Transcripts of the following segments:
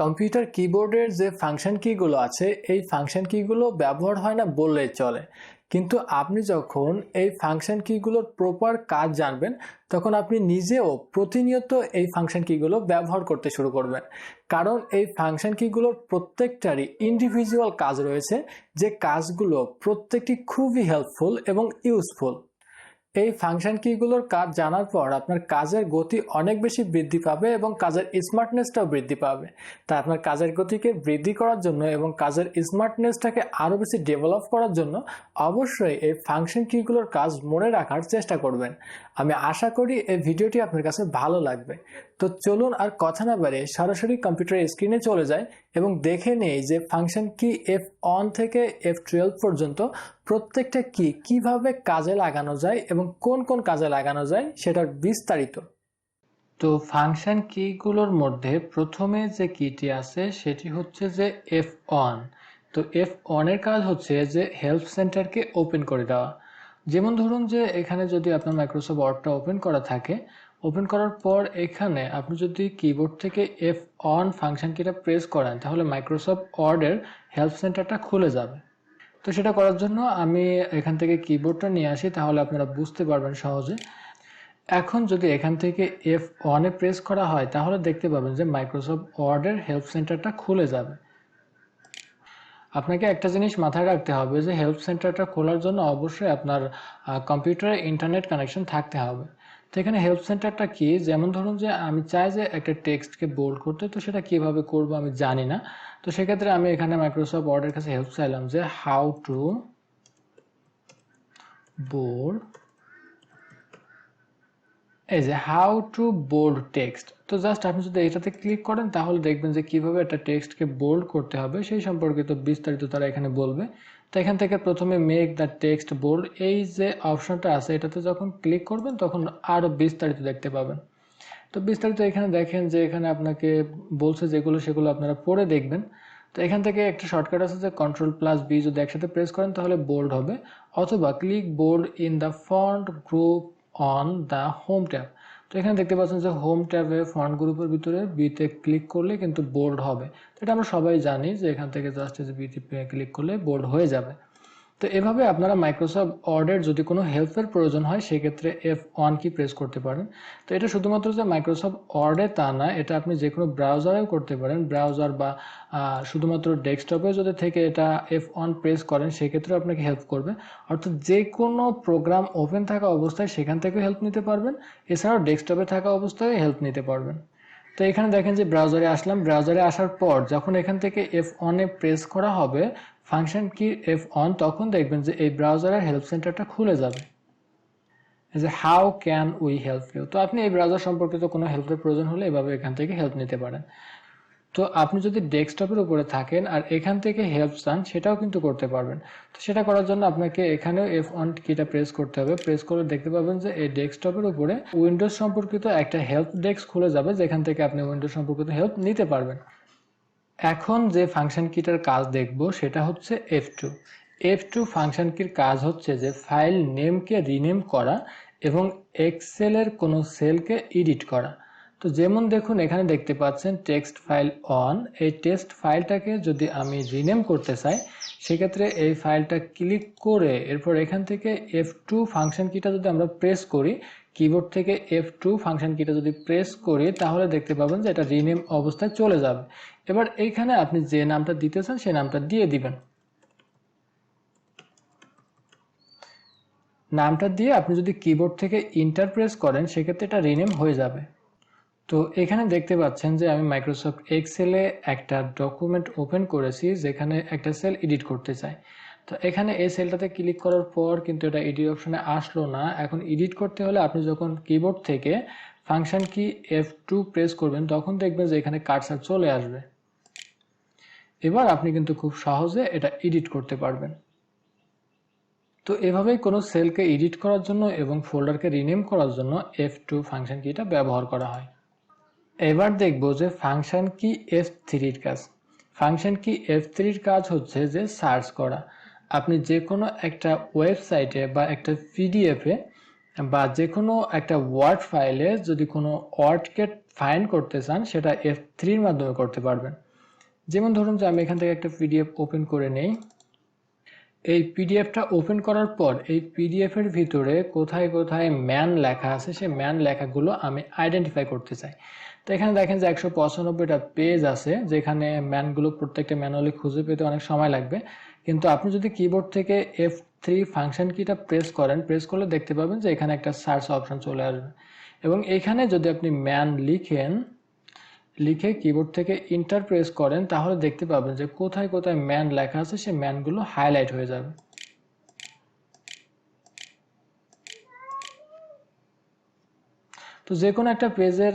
Computer কিবোর্ডের যে function কিগুলো আছে এই ফাংশন কিগুলো ব্যবহার হয় না বললেই চলে, কিন্তু আপনি যখন এই ফাংশন কিগুলোর প্রপার কাজ জানবেন তখন আপনি নিজেও প্রতিনিয়ত এই ফাংশন কিগুলো ব্যবহার করতে শুরু করবেন। কারণ এই ফাংশন কিগুলোর প্রত্যেকটারই ইন্ডিভিজুয়াল কাজ রয়েছে, যে কাজগুলো প্রত্যেকটি খুবই হেল্পফুল এবং ইউজফুল। এই ফাংশন কিগুলোর কাজ জানার পর আপনার কাজের গতি অনেক বেশি বৃদ্ধি পাবে এবং কাজের স্মার্টনেসটাও বৃদ্ধি পাবে। তাই আপনার কাজের গতিকে বৃদ্ধি করার জন্য এবং কাজের স্মার্টনেসটাকে আরও বেশি ডেভেলপ করার জন্য অবশ্যই এই ফাংশন কিগুলোর কাজ মনে রাখার চেষ্টা করবেন। আমি আশা করি এই ভিডিওটি আপনার কাছে ভালো লাগবে। তো চলুন আর কথা না বাড়িয়ে সরাসরি কম্পিউটার স্ক্রিনে চলে যাই এবং দেখে নেই যে ফাংশন কি F1 থেকে F12 পর্যন্ত প্রত্যেকটা কি কিভাবে কাজে লাগানো যায় এবং কোন কোন কাজে লাগানো যায় সেটার বিস্তারিত। তো ফাংশন কিগুলোর মধ্যে প্রথমে যে কিটি আছে সেটি হচ্ছে যে F1। তো F1 এর কাজ হচ্ছে যে হেল্প সেন্টারকে ওপেন করে দেওয়া। যেমন ধরুন যে এখানে যদি আপনার মাইক্রোসফট ওয়ার্ডটা ওপেন করা থাকে, ওপেন করার পর এখানে আপনি যদি কিবোর্ড থেকে F1 ফাংশন কিটা প্রেস করেন তাহলে মাইক্রোসফট ওয়ার্ডের হেল্প সেন্টারটা খুলে যাবে। তো সেটা করার জন্য আমি এখান থেকে কিবোর্ডটা নিয়ে আসি, তাহলে আপনারা বুঝতে পারবেন সহজে। এখন যদি এখান থেকে F1 এ প্রেস করা হয় তাহলে দেখতে পাবেন যে মাইক্রোসফট ওয়ার্ডের হেল্প সেন্টারটা খুলে যাবে। আপনাকে একটা জিনিস মাথায় রাখতে হবে যে হেল্প সেন্টারটা খোলার জন্য অবশ্যই আপনার কম্পিউটারে ইন্টারনেট কানেকশন থাকতে হবে। তো এখানে হেল্প সেন্টারটা কি, যেমন ধরুন যে আমি চাই যে একটা টেক্সটকে বোল্ড করতে, তো সেটা কিভাবে করব আমি জানি না। তো সেক্ষেত্রে আমি এখানে মাইক্রোসফট ওয়ার্ডের কাছে হেল্প চাইলাম যে হাউ টু বোল্ড, এই যে হাউ টু বোল্ড টেক্সট। তো জাস্ট আপনি যদি এটাতে ক্লিক করেন তাহলে দেখবেন যে কিভাবে একটা টেক্সটকে বোল্ড করতে হবে সেই সম্পর্কিত বিস্তারিত তারা এখানে বলবে। তো এখান থেকে প্রথমে মেক দ্য টেক্সট বোল্ড, এই যে অপশনটা আছে এটাতে যখন ক্লিক করবেন তখন আরো বিস্তারিত দেখতে পাবেন। তো বিস্তারিত এখানে দেখেন যে এখানে আপনাকে বলছে যেগুলো সেগুলো আপনারা পড়ে দেখবেন। তো এখান থেকে একটা শর্টকাট আছে যে Ctrl+B যদি একসাথে প্রেস করেন তাহলে বোল্ড হবে, অথবা click bold in the font group on the home tab. তো এখানে দেখতে পাচ্ছেন যে হোম ট্যাবে ফন্ট গ্রুপের ভিতরে বিতে ক্লিক করলে কিন্তু বোল্ড হবে। এটা আমরা সবাই জানি যে এখান থেকে জাস্ট বিতে ক্লিক করলে বোল্ড হয়ে যাবে। তো এভাবে আপনারা মাইক্রোসফট ওয়ার্ডের যদি কোনো হেল্পের প্রয়োজন হয় সেক্ষেত্রে F1 কি প্রেস করতে পারেন। তো এটা শুধুমাত্র যে মাইক্রোসফট ওয়ার্ডে তা না, এটা আপনি যে কোনো ব্রাউজারেও করতে পারেন। ব্রাউজার বা শুধুমাত্র ডেস্কটপে যদি থেকে এটা F1 প্রেস করেন সেক্ষেত্রেও আপনাকে হেল্প করবে। অর্থাৎ যে কোনো প্রোগ্রাম ওপেন থাকা অবস্থায় সেখান থেকেও হেল্প নিতে পারবেন, এছাড়াও ডেস্কটপে থাকা অবস্থায় হেল্প নিতে পারবেন। তো এখানে দেখেন যে ব্রাউজারে আসলাম, ব্রাউজারে আসার পর যখন এখান থেকে F1 এ প্রেস করা হবে ফাংশন কি F1, তখন দেখবেন যে এই ব্রাউজারের হেল্প সেন্টারটা খুলে যাবে। এই যে how can we help you. তো আপনি এই ব্রাউজার সম্পর্কিত কোনো হেল্পের প্রয়োজন হলে এভাবে এখান থেকে হেল্প নিতে পারেন। তো আপনি যদি ডেস্কটপের উপরে থাকেন আর এখান থেকে হেল্প চান সেটাও কিন্তু করতে পারবেন। তো সেটা করার জন্য আপনাকে এখানেও F1 কিটা প্রেস করতে হবে। প্রেস করে দেখতে পাবেন যে এই ডেস্কটপের উপরে উইন্ডোজ সম্পর্কিত একটা হেল্প ডেস্ক খুলে যাবে, যেখান থেকে আপনি উইন্ডোজ সম্পর্কিত হেল্প নিতে পারবেন। এখন যে ফাংশন কিটার কাজ দেখব সেটা হচ্ছে F2। F2 ফাংশন কির কাজ হচ্ছে যে ফাইল নেমকে রিনেম করা এবং এক্সেলের কোনো সেলকে এডিট করা। তো যেমন দেখুন এখানে দেখতে পাচ্ছেন টেক্সট ফাইল অন, এই টেক্সট ফাইলটাকে যদি আমি রিনেম করতে চাই সেক্ষেত্রে এই ফাইলটা ক্লিক করে এরপর এখান থেকে F2 ফাংশন কিটা যদি আমরা প্রেস করি, কিবোর্ড থেকে F2 ফাংশন কিটা যদি প্রেস করি তাহলে দেখতে পাবেন যে এটা রিনেম অবস্থায় চলে যাবে। এবার এইখানে আপনি যে নামটা দিতে চান সেই নামটা দিয়ে দিবেন। নামটা দিয়ে আপনি যদি কিবোর্ড থেকে ইন্টার প্রেস করেন সেক্ষেত্রে এটা রিনেম হয়ে যাবে। তো এখানে দেখতে পাচ্ছেন যে আমি মাইক্রোসফট এক্সেলে একটা ডকুমেন্ট ওপেন করেছি যেখানে একটা সেল এডিট করতে চাই। তো এখানে এই সেলটাতে ক্লিক করার পর কিন্তু এটা এডিট অপশনে আসলো না। এখন এডিট করতে হলে আপনি যখন কিবোর্ড থেকে ফাংশন কি F2 প্রেস করবেন তখন দেখবেন যে এখানে কার্সার চলে আসবে। এবার আপনি কিন্তু খুব সহজে এটা এডিট করতে পারবেন। তো এভাবেই কোনো সেলকে এডিট করার জন্য এবং ফোল্ডারকে রিনেম করার জন্য F2 ফাংশন কিটা ব্যবহার করা হয়। এবার দেখব যে ফাংশন কি F3 এর কাজ। ফাংশন কি F3 এর কাজ হচ্ছে যে সার্চ করা। আপনি যে কোনো একটা ওয়েবসাইটে বা একটা পিডিএফে বা যে কোনো একটা ওয়ার্ড ফাইলে যদি কোনো ওয়ার্ডকে ফাইন্ড করতে চান সেটা F3 এর মাধ্যমে করতে পারবেন। যেমন ধরুন যে আমি এখান থেকে একটা পিডিএফ ওপেন করে নেই। এই পিডিএফটা ওপেন করার পর এই পিডিএফ এর ভিতরে কোথায় কোথায় ম্যান লেখা আছে সেই ম্যান লেখাগুলো আমি আইডেন্টিফাই করতে চাই। তো এখানে দেখেন যে 195টা পেজ আছে, যেখানে ম্যানগুলো প্রত্যেকটা ম্যানুয়ালি খুঁজে পেতে অনেক সময় লাগবে। কিন্তু আপনি যদি কিবোর্ড থেকে F3 ফাংশন কিটা প্রেস করেন, প্রেস করলে দেখতে পাবেন যে এখানে একটা সার্চ অপশন চলে আসবে, এবং এখানে যদি আপনি ম্যান লিখে কিবোর্ড থেকে ইন্টার প্রেস করেন তাহলে দেখতে পাবেন যে কোথায় কোথায় ম্যান লেখা আছে সেই ম্যানগুলো হাইলাইট হয়ে যাবে। তো যে কোনো একটা পেজের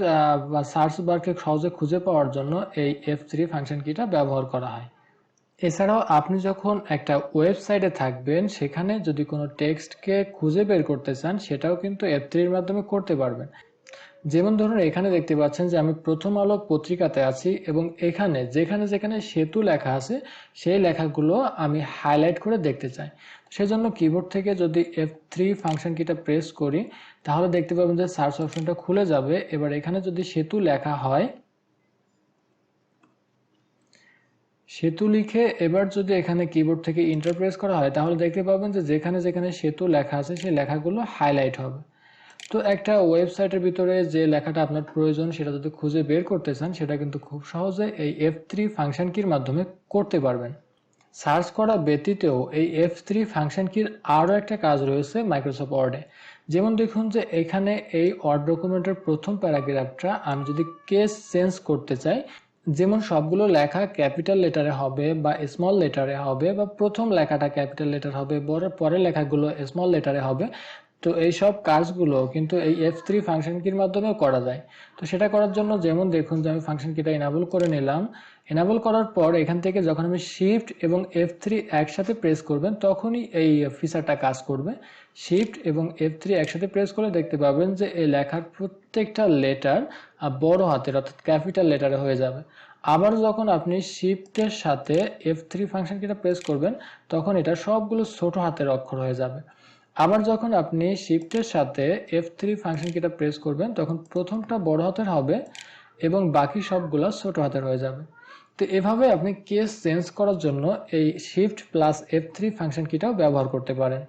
বা সার্চ বারকে সহজে খুঁজে পাওয়ার জন্য এই F3 ফাংশন কিটা ব্যবহার করা হয়। এছাড়াও আপনি যখন একটা ওয়েবসাইটে থাকবেন সেখানে যদি কোনো টেক্সটকে খুঁজে বের করতে চান সেটাও কিন্তু F3 এর মাধ্যমে করতে পারবেন। যেমন ধরুন এখানে দেখতে পাচ্ছেন যে আমি প্রথম আলো পত্রিকাতে আছি এবং এখানে যেখানে যেখানে সেতু লেখা আছে সেই লেখাগুলো আমি হাইলাইট করে দেখতে চাই। সেজন্য কিবোর্ড থেকে যদি F3 ফাংশন কিটা প্রেস করি তাহলে দেখতে পাবেন যে সার্চ অপশনটা খুলে যাবে। এবার এখানে যদি সেতু লেখা হয়, সেতু লিখে এবার যদি এখানে কিবোর্ড থেকে ইন্টার প্রেস করা হয় তাহলে দেখতে পাবেন যে যেখানে যেখানে সেতু লেখা আছে সেই লেখাগুলো হাইলাইট হবে। তো একটা ওয়েবসাইটের ভিতরে যে লেখাটা আপনার প্রয়োজন সেটা যদি খুঁজে বের করতে চান সেটা কিন্তু খুব সহজে এই F3 ফাংশন কির মাধ্যমে করতে পারবেন। সার্চ করা ব্যতীতও এই F3 ফাংশন কির আরও একটা কাজ রয়েছে মাইক্রোসফট ওয়ার্ডে। যেমন দেখুন যে এখানে এই ওয়ার্ড ডকুমেন্টের প্রথম প্যারাগ্রাফটা আমি যদি কেস চেঞ্জ করতে চাই, যেমন সবগুলো লেখা ক্যাপিটাল লেটারে হবে বা স্মল লেটারে হবে, বা প্রথম লেখাটা ক্যাপিটাল লেটার হবে, পরের লেখাগুলো স্মল লেটারে হবে, তো এই সব কাজগুলো কিন্তু এই F3 ফাংশন কির মাধ্যমে করা যায়। তো সেটা করার জন্য যেমন দেখুন যে আমি ফাংশন কিটা এনাবল করে নিলাম। এনাবল করার পর এখান থেকে যখন আমি শিফট এবং F3 একসাথে প্রেস করবেন তখনই এই ফিচারটা কাজ করবে। শিফট এবং F3 একসাথে প্রেস করে দেখতে পাবেন যে এই লেখার প্রত্যেকটা লেটার বড় হাতের অর্থাৎ ক্যাপিটাল লেটারে হয়ে যাবে। আবার যখন আপনি শিফটের সাথে F3 ফাংশন কিটা প্রেস করবেন তখন এটা সবগুলো ছোট হাতের অক্ষর হয়ে যাবে। আবার যখন আপনি শিফটের সাথে F3 ফাংশন কিটা প্রেস করবেন তখন প্রথমটা বড় হাতের হবে এবং বাকি সবগুলো ছোট হাতের হয়ে যাবে। তো এভাবে আপনি কেস চেঞ্জ করার জন্য এই শিফট প্লাস F3 ফাংশন কিটাও ব্যবহার করতে পারেন।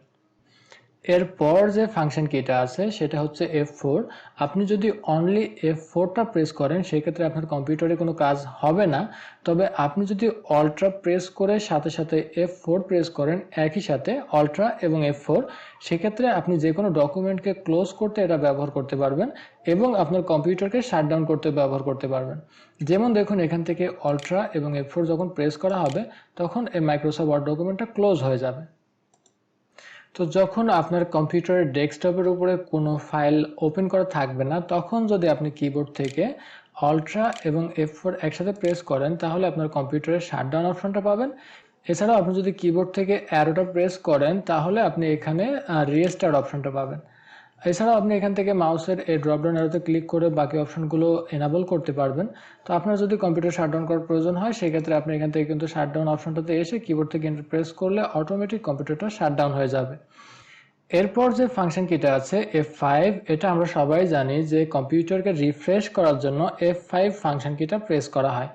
এরপর যে ফাংশন কিটা আছে সেটা হচ্ছে F4। আপনি যদি অনলি F4টা প্রেস করেন সেক্ষেত্রে আপনার কম্পিউটারে কোনো কাজ হবে না। তবে আপনি যদি অল্ট্রা প্রেস করে সাথে সাথে F4 প্রেস করেন একই সাথে অল্ট্রা এবং F4, সেক্ষেত্রে আপনি যে কোনো ডকুমেন্টকে ক্লোজ করতে এটা ব্যবহার করতে পারবেন এবং আপনার কম্পিউটারকে শাটডাউন করতে ব্যবহার করতে পারবেন। যেমন দেখুন এখান থেকে অল্ট্রা এবং F4 যখন প্রেস করা হবে তখন এই মাইক্রোসফট ওয়ার্ড ডকুমেন্টটা ক্লোজ হয়ে যাবে। তো যখন আপনার কম্পিউটারের ডেস্কটপের উপরে কোনো ফাইল ওপেন করা থাকবে না তখন যদি আপনি কিবোর্ড থেকে অল্ট্রা এবং F4 একসাথে প্রেস করেন তাহলে আপনার কম্পিউটারের শাটডাউন অপশনটা পাবেন। এছাড়াও আপনি যদি কিবোর্ড থেকে অ্যারোটা প্রেস করেন তাহলে আপনি এখানে রিস্টার্ট অপশনটা পাবেন। এছাড়াও আপনি এখান থেকে মাউসের এই ড্রপডাউন অ্যারোতে ক্লিক করে বাকি অপশনগুলো এনাবল করতে পারবেন। তো আপনার যদি কম্পিউটার শাটডাউন করার প্রয়োজন হয় সেক্ষেত্রে আপনি এখান থেকে কিন্তু শাটডাউন অপশনটাতে এসে কিবোর্ড থেকে এন্টার প্রেস করলে অটোমেটিক কম্পিউটারটা শাটডাউন হয়ে যাবে। এরপর যে ফাংশন কিটা আছে F5, এটা আমরা সবাই জানি যে কম্পিউটারকে রিফ্রেশ করার জন্য F5 ফাংশন কিটা প্রেস করা হয়।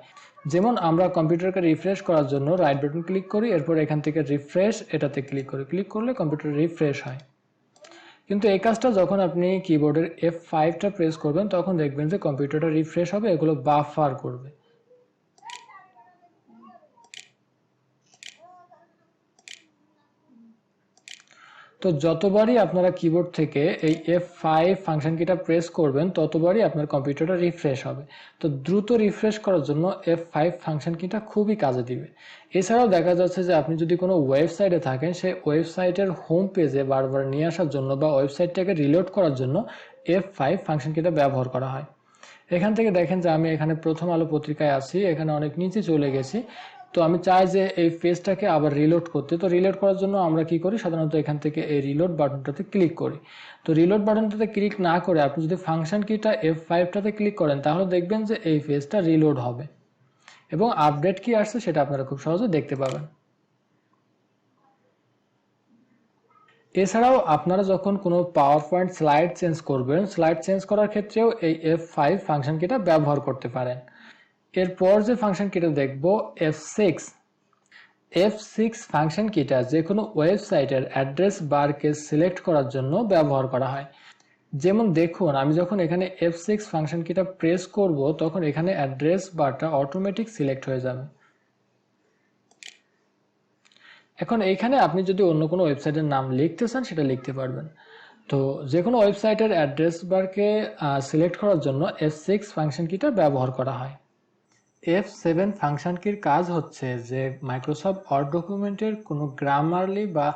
যেমন আমরা কম্পিউটারকে রিফ্রেশ করার জন্য রাইট বাটন ক্লিক করি, এরপর এখান থেকে রিফ্রেশ এটাতে ক্লিক করি, ক্লিক করলে কম্পিউটার রিফ্রেশ হয়। কিন্তু এই কাজটা যখন আপনি কিবোর্ডের F5টা প্রেস করবেন তখন দেখবেন যে কম্পিউটারটা রিফ্রেশ হবে, এগুলো বাফার করবে। তো যতবারই আপনারা কিবোর্ড থেকে এই F5 ফাংশন কিটা প্রেস করবেন ততবারই আপনার কম্পিউটারটা রিফ্রেশ হবে। তো দ্রুত রিফ্রেশ করার জন্য F5 ফাংশন কিটা খুবই কাজে দিবে। এছাড়াও দেখা যাচ্ছে যে আপনি যদি কোনো ওয়েবসাইটে থাকেন সেই ওয়েবসাইটের হোম পেজে বারবার নিয়ে আসার জন্য বা ওয়েবসাইটটাকে রিলোড করার জন্য F5 ফাংশন কিটা ব্যবহার করা হয়। এখান থেকে দেখেন যে আমি এখানে প্রথম আলো পত্রিকায় আছি, এখানে অনেক নিচে চলে গেছি। তো আমি চাই যে এই পেজটাকে আবার রিলোড করতে। তো রিলোড করার জন্য আমরা কি করি, সাধারণত এখান থেকে এই রিলোড বাটনটাতে ক্লিক করি। তো রিলোড বাটনটাতে ক্লিক না করে আপনি যদি ফাংশন কিটা F5টাতে ক্লিক করেন তাহলে দেখবেন যে এই পেজটা রিলোড হবে এবং আপডেট কি আসছে সেটা আপনারা খুব সহজে দেখতে পাবেন। এছাড়াও আপনারা যখন কোনো পাওয়ার পয়েন্ট স্লাইড চেঞ্জ করবেন, স্লাইড চেঞ্জ করার ক্ষেত্রেও এই F5 ফাংশন কিটা ব্যবহার করতে পারেন। এরপর যে ফাংশন কিটা দেখব F6 ফাংশন কিটা যে কোনো ওয়েবসাইটের অ্যাড্রেস বারকে সিলেক্ট করার জন্য ব্যবহার করা হয়। যেমন দেখুন আমি যখন এখানে F6 ফাংশন কিটা প্রেস করব তখন এখানে অ্যাড্রেস বারটা অটোমেটিক সিলেক্ট হয়ে যাবে। এখন এইখানে আপনি যদি অন্য কোনো ওয়েবসাইটের নাম লিখতে চান সেটা লিখতে পারবেন। তো যে কোনো ওয়েবসাইটের অ্যাড্রেস বারকে সিলেক্ট করার জন্য F6 ফাংশন কিটা ব্যবহার করা হয়। F7 ফাংশন কির কাজ হচ্ছে যে মাইক্রোসফট ওয়ার্ড ডকুমেন্টের কোনো গ্রামারলি বা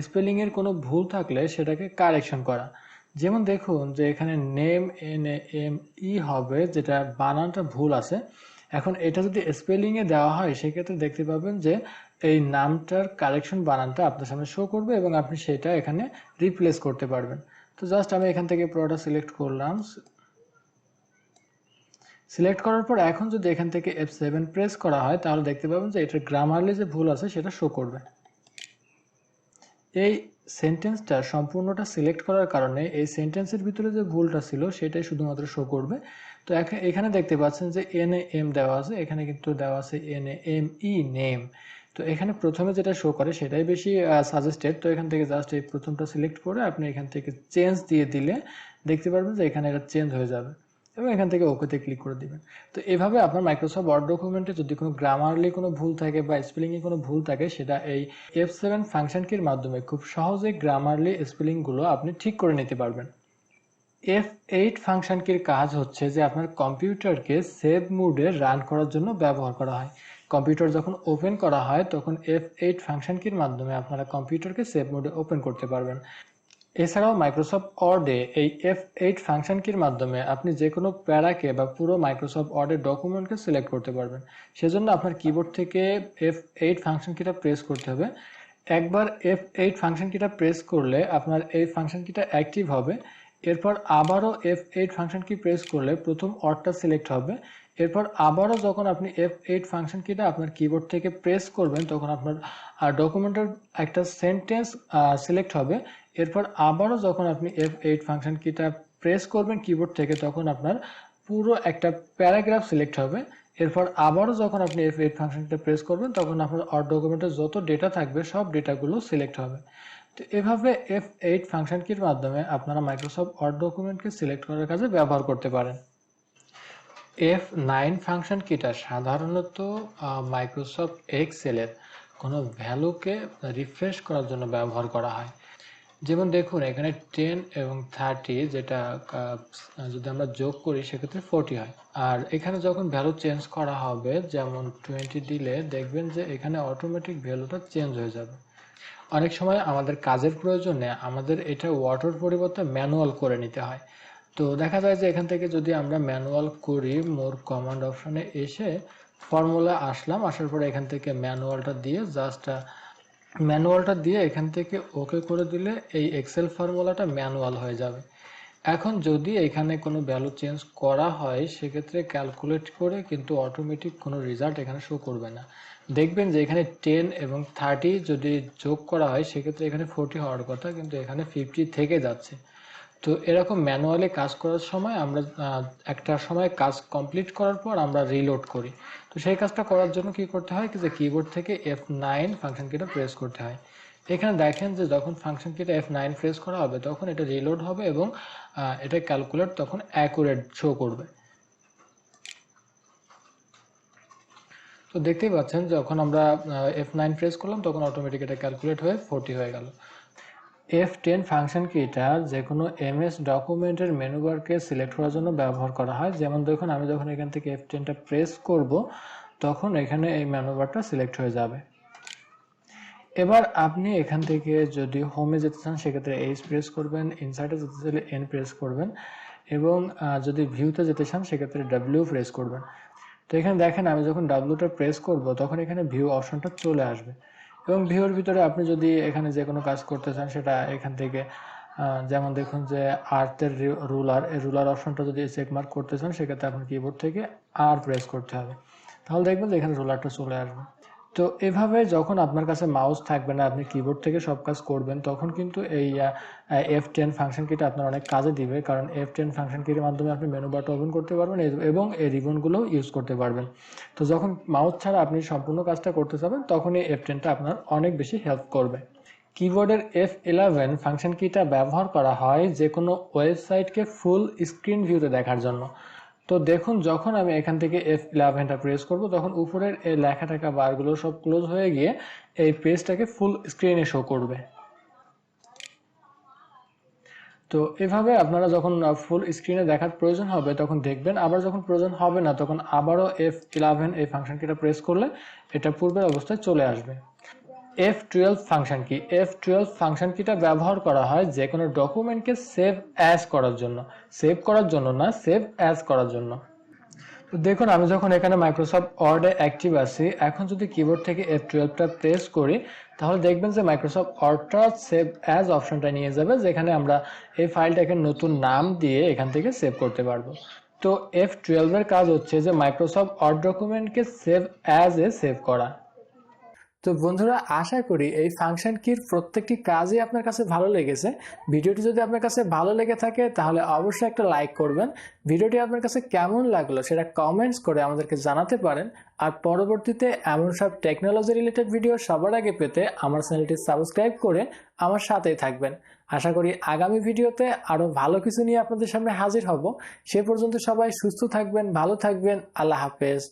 স্পেলিং এর কোনো ভুল থাকলে সেটাকে কারেকশন করা। যেমন দেখুন যে এখানে নেম NAME হবে, যেটা বানানটা ভুল আছে। এখন এটা যদি স্পেলিং এ দেওয়া হয় সেক্ষেত্রে দেখতে পাবেন যে এই নামটার কারেকশন বানানটা আপনার সামনে শো করবে এবং আপনি সেটা এখানে রিপ্লেস করতে পারবেন। তো জাস্ট আমি এখান থেকে পুরোটা সিলেক্ট করলাম। সিলেক্ট করার পর এখন যদি এখান থেকে F7 প্রেস করা হয় তাহলে দেখতে পাবেন যে এটার গ্রামারলি যে ভুল আছে সেটা শো করবে। এই সেন্টেন্সটা সম্পূর্ণটা সিলেক্ট করার কারণে এই সেন্টেন্সের ভিতরে যে ভুলটা ছিল সেটাই শুধুমাত্র শো করবে। তো এখানে দেখতে পাচ্ছেন যে NAM দেওয়া আছে, এখানে কিন্তু দেওয়া আছে NAME নেম। তো এখানে প্রথমে যেটা শো করে সেটাই বেশি সাজেস্টেড। তো এখান থেকে জাস্ট এই প্রথমটা সিলেক্ট করে আপনি এখান থেকে চেঞ্জ দিয়ে দিলে দেখতে পারবেন যে এখানে এটা চেঞ্জ হয়ে যাবে এবং এখান থেকে ওকেতে ক্লিক করে দিবেন। তো এভাবে আপনার মাইক্রোসফট ওয়ার্ড ডকুমেন্টে যদি কোনো গ্রামারলি কোনো ভুল থাকে বা স্পেলিংয়ে কোনো ভুল থাকে সেটা এই F7 ফাংশন কির মাধ্যমে খুব সহজে গ্রামারলি স্পেলিংগুলো আপনি ঠিক করে নিতে পারবেন। F8 ফাংশন কির কাজ হচ্ছে যে আপনার কম্পিউটারকে সেভ মোডে রান করার জন্য ব্যবহার করা হয়। কম্পিউটার যখন ওপেন করা হয় তখন F8 ফাংশন কির মাধ্যমে আপনারা কম্পিউটারকে সেভ মোডে ওপেন করতে পারবেন। এছাড়াও মাইক্রোসফট ওয়ার্ডে এই F8 ফাংশন কির মাধ্যমে আপনি যে কোনো প্যারাকে বা পুরো মাইক্রোসফট ওয়ার্ডের ডকুমেন্টকে সিলেক্ট করতে পারবেন। সেজন্য আপনার কিবোর্ড থেকে F8 ফাংশন কিটা প্রেস করতে হবে। একবার F8 ফাংশন কিটা প্রেস করলে আপনার এই ফাংশন কিটা অ্যাক্টিভ হবে। এরপর আবারও F8 ফাংশন কি প্রেস করলে প্রথম ওয়ার্ডটা সিলেক্ট হবে। এরপর আবারও যখন আপনি F8 ফাংশন কিটা আপনার কিবোর্ড থেকে প্রেস করবেন তখন আপনার ডকুমেন্টের একটা সেন্টেন্স সিলেক্ট হবে। এরপর আবারও যখন আপনি F8 ফাংশন কিটা প্রেস করবেন কিবোর্ড থেকে তখন আপনার পুরো একটা প্যারাগ্রাফ সিলেক্ট হবে। এরপর আবারও যখন আপনি F8 ফাংশনটা প্রেস করবেন তখন আপনার ওয়ার্ড ডকুমেন্টে যত ডেটা থাকবে সব ডেটাগুলো সিলেক্ট হবে। তো এভাবে F8 ফাংশন কির মাধ্যমে আপনারা মাইক্রোসফট ওয়ার্ড ডকুমেন্টকে সিলেক্ট করার কাজে ব্যবহার করতে পারেন। F9 ফাংশন কিটা সাধারণত মাইক্রোসফট এক্সেলের কোনো ভ্যালুকে রিফ্রেশ করার জন্য ব্যবহার করা হয়। যেমন দেখুন এখানে 10 এবং 30 যেটা যদি আমরা যোগ করি সেক্ষেত্রে 40 হয়। আর এখানে যখন ভ্যালু চেঞ্জ করা হবে যেমন 20 দিলে দেখবেন যে এখানে অটোমেটিক ভ্যালুটা চেঞ্জ হয়ে যাবে। অনেক সময় আমাদের কাজের প্রয়োজনে আমাদের এটা ওয়াটার পরিবর্তে ম্যানুয়াল করে নিতে হয়। তো দেখা যায় যে এখান থেকে যদি আমরা ম্যানুয়াল করি মোর কমান্ড অপশনে এসে ফর্মুলা আসার পরে এখান থেকে ম্যানুয়ালটা দিয়ে এখান থেকে ওকে করে দিলে এই এক্সেল ফর্মুলাটা ম্যানুয়াল হয়ে যাবে। এখন যদি এখানে কোনো ভ্যালু চেঞ্জ করা হয় সেক্ষেত্রে ক্যালকুলেট করে কিন্তু অটোমেটিক কোনো রেজাল্ট এখানে শো করবে না। দেখবেন যে এখানে 10 এবং 30 যদি যোগ করা হয় সেক্ষেত্রে এখানে 40 হওয়ার কথা কিন্তু এখানে 50 থেকে যাচ্ছে। তো এরকম ম্যানুয়ালি কাজ করার সময় আমরা একটা সময় কাজ কমপ্লিট করার পর আমরা রিলোড করি। তো সেই কাজটা করার জন্য কি করতে হয় যে কিবোর্ড থেকে F9 ফাংশন কিটা প্রেস করতে হয়। এখানে দেখেন যে যখন ফাংশন কিটা F9 প্রেস করা হবে তখন এটা রিলোড হবে এবং এটা ক্যালকুলেট তখন অ্যাকুরেট শো করবে। তো দেখতেই পাচ্ছেন যখন আমরা F9 প্রেস করলাম তখন অটোমেটিক এটা ক্যালকুলেট হয়ে 40 হয়ে গেল। F10 ফাংশন কিটা যে কোনো এমএস ডকুমেন্টের মেনু বারকে সিলেক্ট করার জন্য ব্যবহার করা হয়। যেমন দেখুন আমি যখন এখান থেকে F10টা প্রেস করব তখন এখানে এই মেনু বারটা সিলেক্ট হয়ে যাবে। এবার আপনি এখান থেকে যদি হোমে যেতে চান সেক্ষেত্রে H প্রেস করবেন, ইনসার্টে যেতে চাইলে N প্রেস করবেন এবং যদি ভিউতে যেতে চান সেক্ষেত্রে W প্রেস করবেন। তো এখানে দেখেন আমি যখন ডাব্লুটা প্রেস করব তখন এখানে ভিউ অপশনটা চলে আসবে এবং ভিউর ভিতরে আপনি যদি এখানে যে কোনো কাজ করতে চান সেটা এখান থেকে যেমন দেখুন যে আর্থের রুলার অপশনটা যদি চেক মার্ক করতে চান সেক্ষেত্রে আপনার কিবোর্ড থেকে আর প্রেস করতে হবে, তাহলে দেখবেন যে এখানে রুলারটা চলে আসবে। তো এভাবে যখন আপনার কাছে মাউস থাকবে না, আপনি কিবোর্ড থেকে সব কাজ করবেন, তখন কিন্তু এই F10 ফাংশন কিটা আপনার অনেক কাজে দিবে, কারণ F10 ফাংশন কির মাধ্যমে আপনি মেনু বারটা ওপেন করতে পারবেন এবং এই রিবনগুলোও ইউজ করতে পারবেন। তো যখন মাউস ছাড়া আপনি সম্পূর্ণ কাজটা করতে চাবেন, তখন এই F10টা আপনার অনেক বেশি হেল্প করবে। কিবোর্ডের F11 ফাংশন কিটা ব্যবহার করা হয় যে কোনো ওয়েবসাইটকে ফুল স্ক্রিন ভিউতে দেখার জন্য। তো দেখুন, যখন আমি এখান থেকে F11টা প্রেস করব, তখন উপরের এই লেখা থাকা বারগুলো সব ক্লোজ হয়ে গিয়ে এই পেজটাকে ফুল স্ক্রিনে শো করবে। তো এভাবে আপনারা যখন ফুল স্ক্রিনে দেখার প্রয়োজন হবে তখন দেখবেন, আবার যখন প্রয়োজন হবে না তখন আবারও F11 এই ফাংশন কিটা প্রেস করলে এটা পূর্বের অবস্থায় চলে আসবে। F12 ফাংশন কি? F12 ফাংশন কিটা ব্যবহার করা হয় যে কোনো ডকুমেন্টকে সেভ অ্যাজ করার জন্য, সেভ করার জন্য না, সেভ অ্যাজ করার জন্য। তো দেখুন, আমি যখন এখানে মাইক্রোসফট ওয়ার্ডে অ্যাক্টিভ আছি, এখন যদি কিবোর্ড থেকে F12টা প্রেস করি, তাহলে দেখবেন যে মাইক্রোসফট ওয়ার্ডটা সেভ অ্যাজ অপশনটা নিয়ে যাবে, যেখানে আমরা এই ফাইলটাকে নতুন নাম দিয়ে এখান থেকে সেভ করতে পারবো। তো F12 এর কাজ হচ্ছে যে মাইক্রোসফট ওয়ার্ড ডকুমেন্টকে সেভ অ্যাজ এ সেভ করা। তো বন্ধুরা, আশা করি এই ফাংশন কির প্রত্যেকটি কাজই আপনার কাছে ভালো লেগেছে। ভিডিওটি যদি আপনার কাছে ভালো লেগে থাকে তাহলে অবশ্যই একটা লাইক করবেন। ভিডিওটি আপনার কাছে কেমন লাগলো সেটা কমেন্টস করে আমাদেরকে জানাতে পারেন। আর পরবর্তীতে এমন সব টেকনোলজি রিলেটেড ভিডিও সবার আগে পেতে আমার চ্যানেলটি সাবস্ক্রাইব করে আমার সাথেই থাকবেন। আশা করি আগামী ভিডিওতে আরো ভালো কিছু নিয়ে আপনাদের সামনে হাজির হব। সে পর্যন্ত সবাই সুস্থ থাকবেন, ভালো থাকবেন। আল্লাহ হাফেজ।